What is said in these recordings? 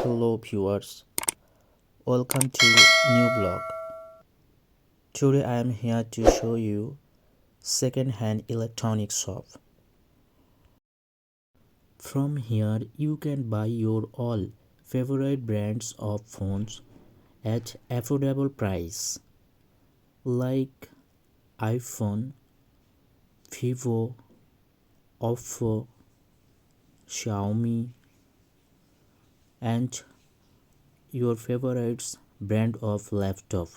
Hello viewers, welcome to new blog. Today I am here to show you second-hand electronic shop. From here you can buy your all favorite brands of phones at affordable price like iPhone, Vivo, Oppo, Xiaomi and your favorites brand of laptop.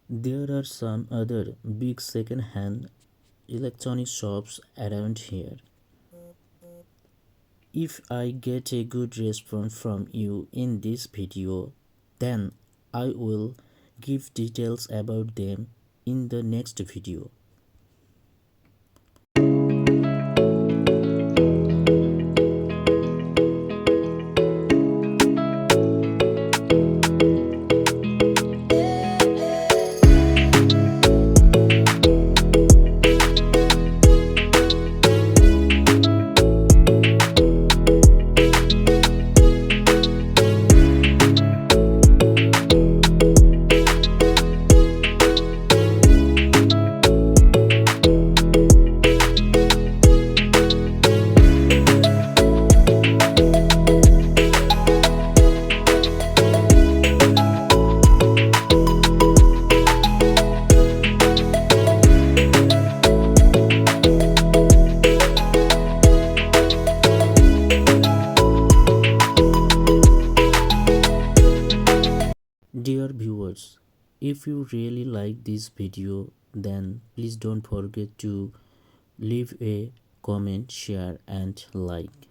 There are some other big second-hand electronic shops around here. If I get a good response from you in this video, then I will give details about them in the next video. Dear viewers, if you really like this video, then please don't forget to leave a comment, share and like.